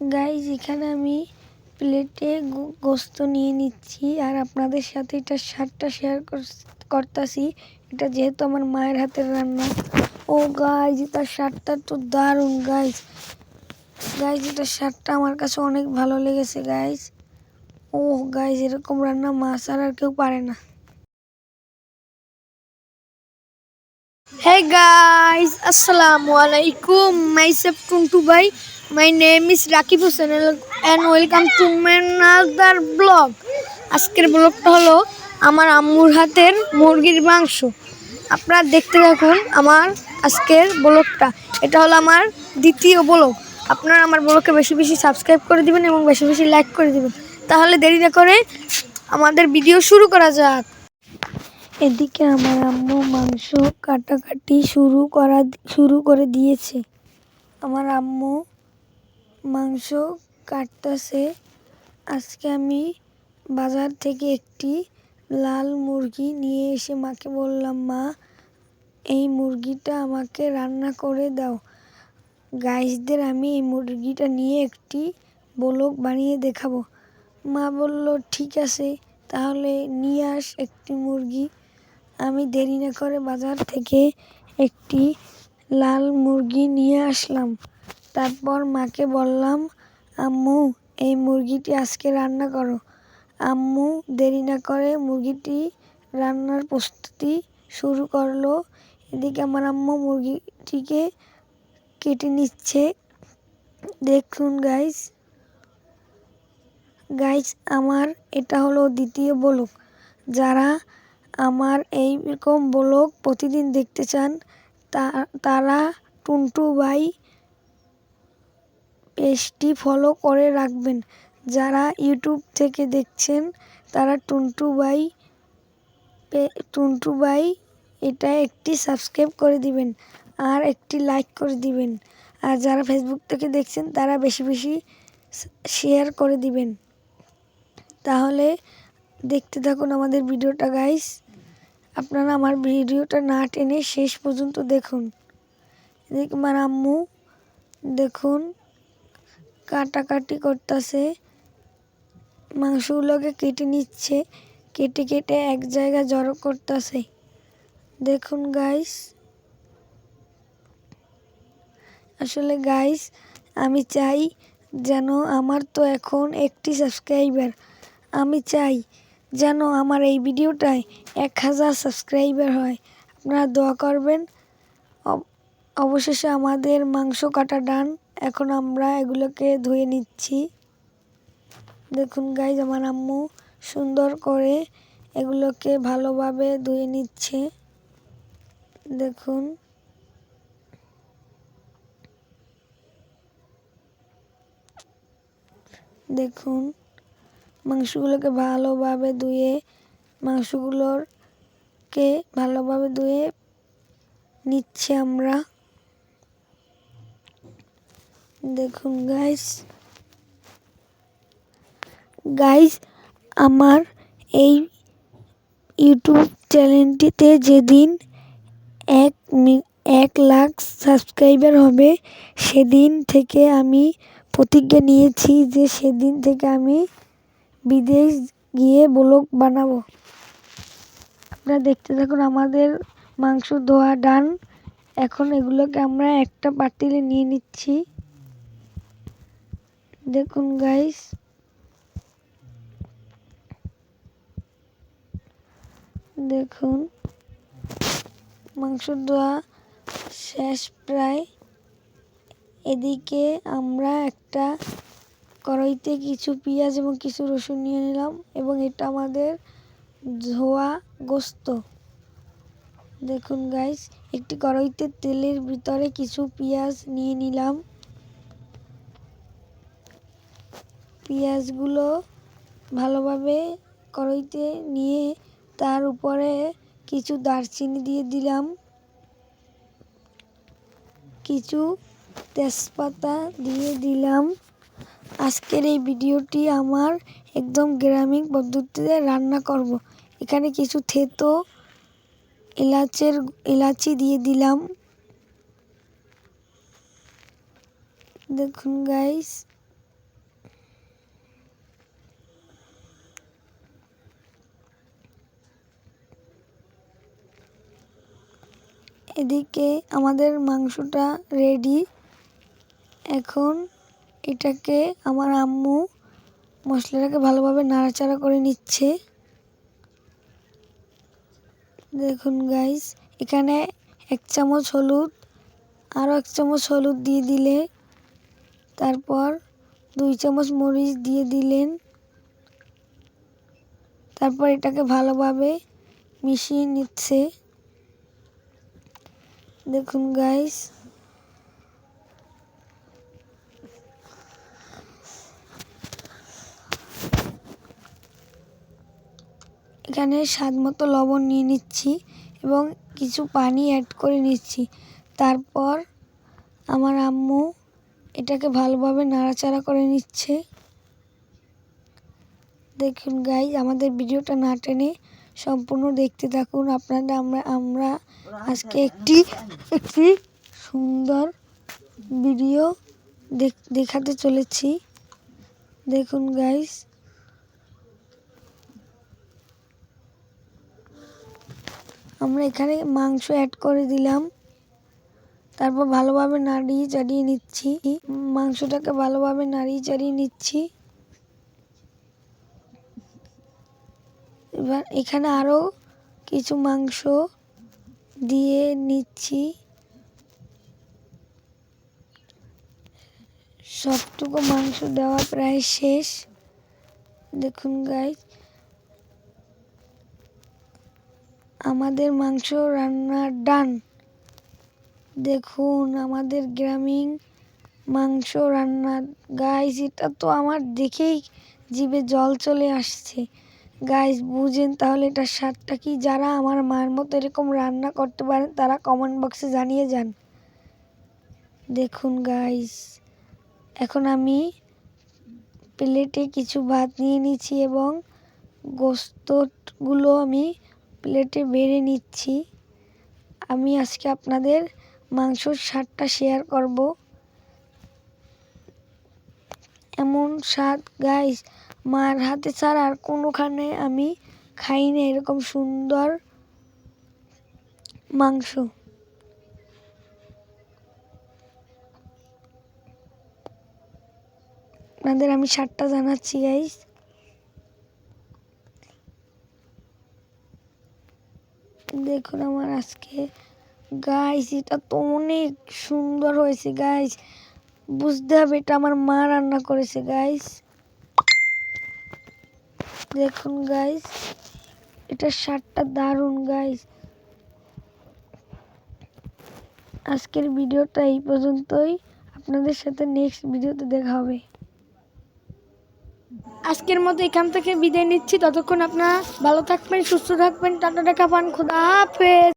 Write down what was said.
Guys এখানে আমি প্লেটে গোস্ত নিয়ে নিচ্ছি আর আপনাদের সাথে এটা স্বাদটা শেয়ার করতেছি। এটা যেহেতু আমার মায়ের হাতের রান্না। ও গাইজ এটার স্বাদটা তো দারুণ গাইজ। এটার স্বাদটা আমার কাছে অনেক ভালো লেগেছে গাইজ। ও গাইজ এরকম রান্না মা ছাড়া আর কেউ পারে না। Hey guys, Assalamualaikum. Myself Tuntu Bhai. My name is Rakib Hussain and welcome to my another vlog. আজকের ব্লগটা হলো আমার আম্মুর হাতের মুরগির মাংস। আপনারা দেখতে থাকুন আমার আজকের ব্লগটা। এটা হলো আমার দ্বিতীয় ব্লগ। আপনারা আমার ব্লগকে বেশি বেশি সাবস্ক্রাইব করে দিবেন এবং বেশি বেশি লাইক করে দিবেন। তাহলে দেরি না করে আমাদের ভিডিও শুরু করা যাক। এদিকে আমার আম্মু মাংস কাটাকাটি শুরু করে দিয়েছে। আমার আম্মু মাংস কাটতেছে। আজকে আমি বাজার থেকে একটি লাল মুরগি নিয়ে এসে মাকে বললাম, মা এই মুরগিটা আমাকে রান্না করে দাও। গাইসদের আমি এই মুরগিটা নিয়ে একটি ব্লগ বানিয়ে দেখাবো। মা বলল ঠিক আছে, তাহলে নিয়ে আস একটি মুরগি। আমি দেরি না করে বাজার থেকে একটি লাল মুরগি নিয়ে আসলাম। তারপর মাকে বললাম, আম্মু এই মুরগিটি আজকে রান্না করো। আম্মু দেরি না করে মুরগিটি রান্নার প্রস্তুতি শুরু করলো। এদিকে আমার আম্মু মুরগিটিকে কেটে নিচ্ছে। দেখুন গাইস আমার এটা হলো দ্বিতীয় ব্লগ। যারা আমার এইরকম ব্লগ প্রতিদিন দেখতে চান তারা টুনটু ভাই পেজটি ফলো করে রাখবেন। যারা ইউটিউব থেকে দেখছেন তারা টুনটু ভাই এটা একটি সাবস্ক্রাইব করে দিবেন আর একটি লাইক করে দিবেন। আর যারা ফেসবুক থেকে দেখছেন তারা বেশি বেশি শেয়ার করে দিবেন। তাহলে দেখতে থাকুন আমাদের ভিডিওটা গাইস। আপনারা আমার ভিডিওটা না টেনে শেষ পর্যন্ত দেখুন। এদিকে আমার আম্মু দেখুন কাটাকাটি করতেছে, মাংসগুলোকে কেটে নিচ্ছে, কেটে কেটে এক জায়গায় জড়ো করতেছে। দেখুন গাইস, আসলে গাইস আমি চাই যেন আমার তো এখন একটি সাবস্ক্রাইবার, আমি চাই যেন আমার এই ভিডিওটায় 1000 সাবস্ক্রাইবার হয়। আপনারা দোয়া করবেন। অবশেষে আমাদের মাংস কাটা ডান। এখন আমরা এগুলোকে ধুয়ে নিচ্ছি। দেখুন গাইজ আমার আম্মু সুন্দর করে এগুলোকে ভালোভাবে ধুয়ে নিচ্ছে। দেখুন মাংসগুলোকে ভালোভাবে ধুয়ে নিচ্ছে আমরা। দেখুন গাইস আমার এই ইউটিউব চ্যানেলটিতে যেদিন 1 লাখ সাবস্ক্রাইবার হবে সেদিন থেকে আমি প্রতিজ্ঞা নিয়েছি যে সেদিন থেকে আমি বিদেশ গিয়ে ব্লগ বানাবো। আপনারা দেখতে থাকুন আমাদের মাংস ধোয়া ডান। এখন এগুলোকে আমরা একটা পাতিলে নিয়ে নিচ্ছি। দেখুন গাইস, দেখুন মাংস ধোয়া শেষ প্রায়। এদিকে আমরা একটা কড়াইতে কিছু পেঁয়াজ এবং কিছু রসুন নিয়ে নিলাম এবং এটা আমাদের ধোয়া গোস্ত। দেখুন গাইস, একটি কড়াইতে তেলের ভিতরে কিছু পেঁয়াজ নিয়ে নিলাম। পেঁয়াজগুলো ভালোভাবে কড়াইতে নিয়ে তার উপরে কিছু দারচিনি দিয়ে দিলাম, কিছু তেজপাতা দিয়ে দিলাম। আজকের এই ভিডিওটি আমার একদম গ্রামীণ পদ্ধতিতে রান্না করব। এখানে কিছু থেতো এলাচি দিয়ে দিলাম। দেখুন গাইস, এদিকে আমাদের মাংসটা রেডি। এখন এটাকে আমার আম্মু মশলাটাকে ভালোভাবে নাড়াচাড়া করে নিচ্ছে। দেখুন গাইস, এখানে 1 চামচ হলুদ, আরও 1 চামচ হলুদ দিয়ে দিলে, তারপর 2 চামচ মরিচ দিয়ে দিলেন। তারপর এটাকে ভালোভাবে মিশিয়ে নিচ্ছে। দেখুন গাইস, এখানে স্বাদ মতো লবণ নিয়ে নিচ্ছি এবং কিছু পানি অ্যাড করে নিচ্ছি। তারপর আমার আম্মু এটাকে ভালোভাবে নাড়াচাড়া করে নিচ্ছে। দেখুন গাইস, আমাদের ভিডিওটা না টেনে সম্পূর্ণ দেখতে থাকুন। আমরা আজকে একটি সুন্দর ভিডিও দেখাতে চলেছি। দেখুন গাইস, আমরা এখানে মাংস অ্যাড করে দিলাম। তারপর ভালোভাবে নাড়িয়ে চাড়িয়ে নিচ্ছি। মাংসটাকে ভালোভাবে নাড়িয়ে চাড়িয়ে নিচ্ছি। এবার এখানে আরও কিছু মাংস দিয়ে নিচ্ছি। সবটুকু মাংস দেওয়া প্রায় শেষ। দেখুন গাইস, আমাদের মাংস রান্না ডান। দেখুন আমাদের গ্রামীণ মাংস রান্না। গাইস, এটা তো আমার দেখেই জিভে জল চলে আসছে। গাইস, বুঝেন তাহলে এটার স্বাদটা কি? যারা আমার মার মতো এরকম রান্না করতে পারেন তারা কমেন্ট বক্সে জানিয়ে যান। দেখুন গাইস, এখন আমি প্লেটে কিছু ভাত নিয়ে নিচ্ছি এবং গোস্তগুলো আমি প্লেটে বেড়ে নিচ্ছি। আমি আজকে আপনাদের মাংসর স্বাদটা শেয়ার করব। এমন স্বাদ গাইস, মার হাতে ছাড়া আর কোনোখানে আমি খাই না এরকম সুন্দর মাংস। আপনাদের আমি স্বাদটা জানাচ্ছি গাইস। দেখুন আমার আজকে গাইস, এটা তো অনেক সুন্দর হয়েছে গাইস। বুঝতে হবে এটা আমার মা রান্না করেছে গাইস। দেখুন গাইস, এটার স্বাদটা দারুণ গাইস। আজকের ভিডিওটা এই পর্যন্তই। আপনাদের সাথে নেক্সট ভিডিওতে দেখা হবে। আজকের মতো এখান থেকে বিদায় নিচ্ছি। ততক্ষণ আপনারা ভালো থাকবেন, সুস্থ থাকবেন। টাটা, দেখা পান, খোদা হাফেজ।